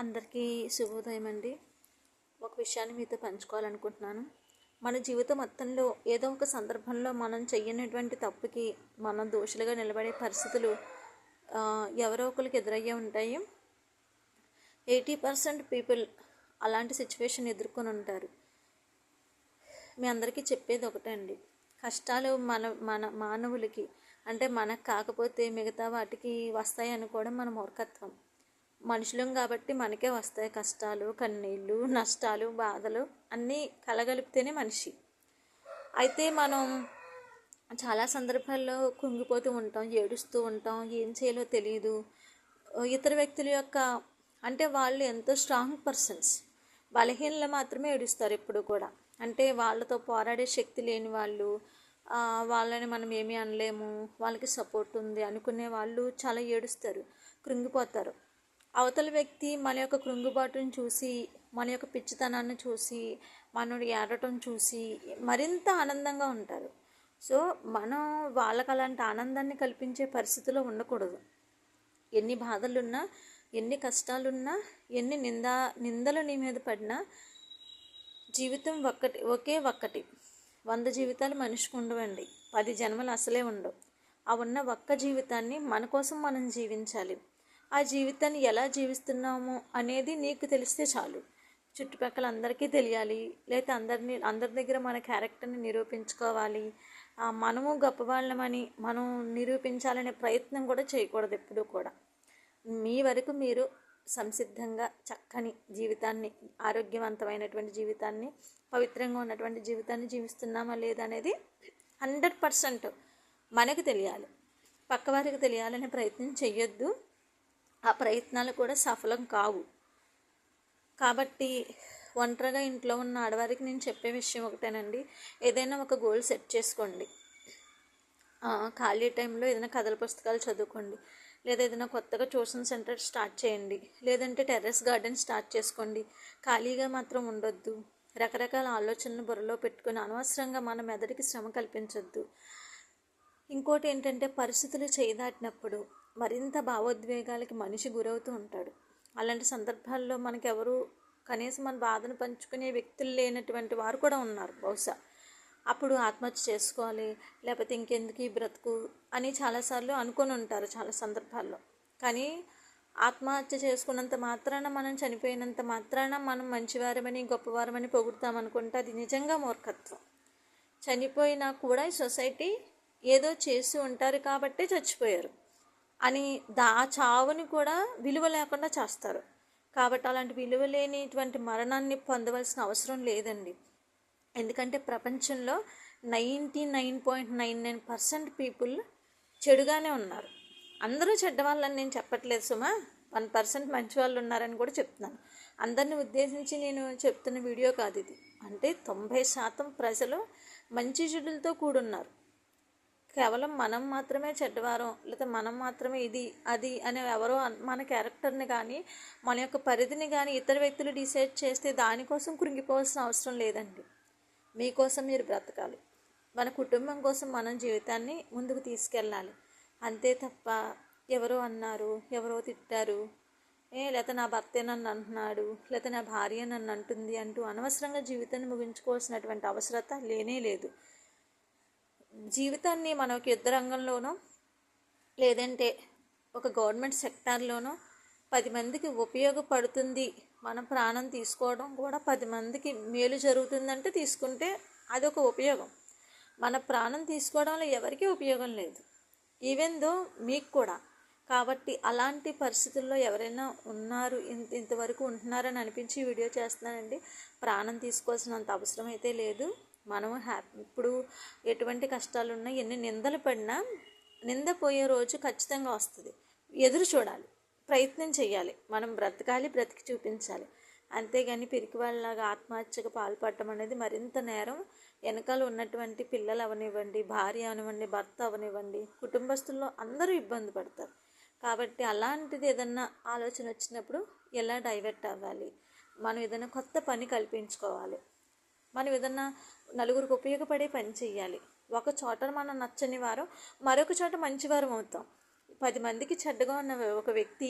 అందరికీ శుభోదయం అండి. ఒక విషయాన్ని మీతో పంచుకోవాలనుకుంటున్నాను. మన జీవితం మొత్తంలో ఏదో ఒక సందర్భంలో మనం చెయ్యనటువంటి తప్పుకి మనం దోషులుగా నిలబడే పరిస్థితులు ఎవరో ఒకరికి ఎదురయ్యే ఉంటాయి. 80% పీపుల్ అలాంటి సిచ్యువేషన్ ఎదుర్కొని ఉంటారు. మీ అందరికీ చెప్పేది ఒకటే అండి, కష్టాలు మన మన మానవులకి అంటే మనకు కాకపోతే మిగతా వాటికి వస్తాయి అనుకోవడం మన మూర్ఖత్వం. మనుషులం కాబట్టి మనకే వస్తాయి కష్టాలు, కన్నీళ్ళు, నష్టాలు, బాధలు అన్నీ కలగలిపితేనే మనిషి. అయితే మనం చాలా సందర్భాల్లో కుంగిపోతూ ఉంటాం, ఏడుస్తూ ఉంటాం, ఏం చేయాలో తెలియదు. ఇతర వ్యక్తుల యొక్క అంటే వాళ్ళు ఎంతో స్ట్రాంగ్ పర్సన్స్, బలహీనలు మాత్రమే ఏడుస్తారు ఎప్పుడు కూడా. అంటే వాళ్ళతో పోరాడే శక్తి లేని వాళ్ళు, వాళ్ళని మనం ఏమీ అనలేము, వాళ్ళకి సపోర్ట్ ఉంది అనుకునే వాళ్ళు చాలా ఏడుస్తారు, కృంగిపోతారు. అవతల వ్యక్తి మన యొక్క కృంగుబాటును చూసి, మన యొక్క పిచ్చితనాన్ని చూసి, మనోడు ఏడటం చూసి మరింత ఆనందంగా ఉంటారు. సో మనం వాళ్ళకి అలాంటి ఆనందాన్ని కల్పించే పరిస్థితిలో ఉండకూడదు. ఎన్ని బాధలున్నా, ఎన్ని కష్టాలున్నా, ఎన్ని నిందలు నీ మీద పడినా జీవితం ఒకే ఒక్కటి. 100 జీవితాలు మనిషికి ఉండవండి, 10 జన్మలు అసలే ఉండవు. ఆ ఉన్న ఒక్క జీవితాన్ని మన కోసం మనం జీవించాలి. ఆ జీవితాన్ని ఎలా జీవిస్తున్నాము అనేది నీకు తెలిస్తే చాలు. చుట్టుపక్కల అందరికీ తెలియాలి, లేకపోతే అందరి దగ్గర మన క్యారెక్టర్ని నిరూపించుకోవాలి. మనము గొప్పవాళ్ళమని మనం నిరూపించాలనే ప్రయత్నం కూడా చేయకూడదు ఎప్పుడూ కూడా. మీ వరకు మీరు సంసిద్ధంగా చక్కని జీవితాన్ని, ఆరోగ్యవంతమైనటువంటి జీవితాన్ని, పవిత్రంగా ఉన్నటువంటి జీవితాన్ని జీవిస్తున్నామా లేదా అనేది 100% మనకు తెలియాలి. పక్కవారికి తెలియాలనే ప్రయత్నం చెయ్యొద్దు. ఆ ప్రయత్నాలు కూడా సఫలం కావు. కాబట్టి ఒంటరిగా ఇంట్లో ఉన్న ఆడవారికి నేను చెప్పే విషయం ఒకటేనండి, ఏదైనా ఒక గోల్ సెట్ చేసుకోండి. ఖాళీ టైంలో ఏదైనా కథల పుస్తకాలు చదువుకోండి, లేదా ఏదైనా కొత్తగా ట్యూషన్ సెంటర్ స్టార్ట్ చేయండి, లేదంటే టెర్రస్ గార్డెన్ స్టార్ట్ చేసుకోండి. ఖాళీగా మాత్రం ఉండొద్దు. రకరకాల ఆలోచనలు బుర్రలో పెట్టుకుని అనవసరంగా మన మెదడుకి శ్రమ కల్పించొద్దు. ఇంకోటి ఏంటంటే, పరిస్థితులు చేయదాటినప్పుడు మరింత భావోద్వేగాలకి మనిషి గురవుతూ ఉంటాడు. అలాంటి సందర్భాల్లో మనకెవరు కనీసం మన బాధను పంచుకునే వ్యక్తులు లేనటువంటి వారు కూడా ఉన్నారు బహుశా. అప్పుడు ఆత్మహత్య చేసుకోవాలి, లేకపోతే ఇంకెందుకు ఈ బ్రతుకు అని చాలాసార్లు అనుకొని ఉంటారు చాలా సందర్భాల్లో. కానీ ఆత్మహత్య చేసుకున్నంత మాత్రాన, మనం చనిపోయినంత మాత్రాన మనం మంచివారమని, గొప్పవారమని పొగుడుతామనుకుంటే అది నిజంగా మూర్ఖత్వం. చనిపోయినా కూడా ఈ సొసైటీ ఏదో చేసి ఉంటారు కాబట్టే చచ్చిపోయారు అని ఆ చావుని కూడా విలువ లేకుండా చేస్తారు. కాబట్టి అలాంటి విలువ లేనిటువంటి మరణాన్ని పొందవలసిన అవసరం లేదండి. ఎందుకంటే ప్రపంచంలో 99.99% పీపుల్ చెడుగానే ఉన్నారు. అందరూ చెడ్డవాళ్ళని నేను చెప్పట్లేదు సుమా, 1% మంచి వాళ్ళు ఉన్నారని కూడా చెప్తున్నాను. అందరిని ఉద్దేశించి నేను చెప్తున్న వీడియో కాదు ఇది. అంటే 90% ప్రజలు మంచి చెడులతో కూడున్నారు. కేవలం మనం మాత్రమే చెడ్డవారం, లేకపోతే మనం మాత్రమే ఇది అది అని ఎవరో మన క్యారెక్టర్ని కానీ, మన యొక్క పరిధిని కానీ ఇతర వ్యక్తులు డిసైడ్ చేస్తే దానికోసం కృంగిపోవాల్సిన అవసరం లేదండి. మీకోసం మీరు బ్రతకాలి, మన కుటుంబం కోసం మనం జీవితాన్ని ముందుకు తీసుకెళ్ళాలి. అంతే తప్ప ఎవరో అన్నారు, ఎవరో తిట్టారు, లేకపోతే నా భర్తే నన్ను అంటున్నాడు, లేకపోతే నా భార్య నన్ను అంటుంది అంటూ అనవసరంగా జీవితాన్ని ముగించుకోవాల్సినటువంటి అవసరత లేనే లేదు. జీవితాన్ని మనం ఒక యుద్ధ రంగంలోనో, లేదంటే ఒక గవర్నమెంట్ సెక్టార్లోనో 10 మందికి ఉపయోగపడుతుంది, మన ప్రాణం తీసుకోవడం కూడా 10 మందికి మేలు జరుగుతుందంటే తీసుకుంటే అదొక ఉపయోగం. మన ప్రాణం తీసుకోవడంలో ఎవరికీ ఉపయోగం లేదు, ఈవెన్ దో మీకు కూడా. కాబట్టి అలాంటి పరిస్థితుల్లో ఎవరైనా ఉన్నారు, ఇంతవరకు ఉంటున్నారని అనిపించి వీడియో చేస్తున్నానండి. ప్రాణం తీసుకోవాల్సినంత అవసరం అయితే లేదు. మనం ఇప్పుడు ఎటువంటి కష్టాలున్నా, ఎన్ని నిందలు పడినా నింద పోయే రోజు ఖచ్చితంగా వస్తుంది. ఎదురు చూడాలి, ప్రయత్నం చేయాలి, మనం బ్రతకాలి, బ్రతికి చూపించాలి. అంతేగాని పిరికి వాళ్ళలాగా ఆత్మహత్యకు పాల్పడటం అనేది మరింత నేరం. వెనకాల ఉన్నటువంటి పిల్లలు అవనివ్వండి, భార్య అవనివ్వండి, భర్త అవనివ్వండి, కుటుంబస్తుల్లో అందరూ ఇబ్బంది పడతారు. కాబట్టి అలాంటిది ఏదన్నా ఆలోచన వచ్చినప్పుడు ఎలా డైవర్ట్ అవ్వాలి, మనం ఏదైనా కొత్త పని కల్పించుకోవాలి, మనం ఏదన్నా నలుగురికి ఉపయోగపడే పని చేయాలి. ఒక చోట మనం నచ్చని వారం మరొక చోట మంచివారం అవుతాం. 10 మందికి చెడ్డగా ఉన్న ఒక వ్యక్తి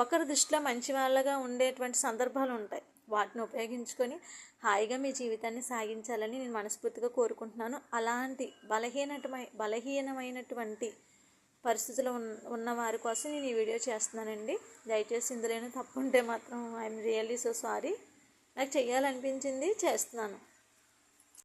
ఒకరి దృష్టిలో మంచి వాళ్ళగా ఉండేటువంటి సందర్భాలు ఉంటాయి. వాటిని ఉపయోగించుకొని హాయిగా మీ జీవితాన్ని సాగించాలని నేను మనస్ఫూర్తిగా కోరుకుంటున్నాను. అలాంటి బలహీనమైనటువంటి పరిస్థితులు ఉన్న వారి కోసం నేను ఈ వీడియో చేస్తున్నానండి. దయచేసి ఇందులోనే తప్పు ఉంటే మాత్రం ఐఎమ్ రియల్లీ సో సారీ. నాకు చేయాలనిపించింది, చేస్తున్నాను.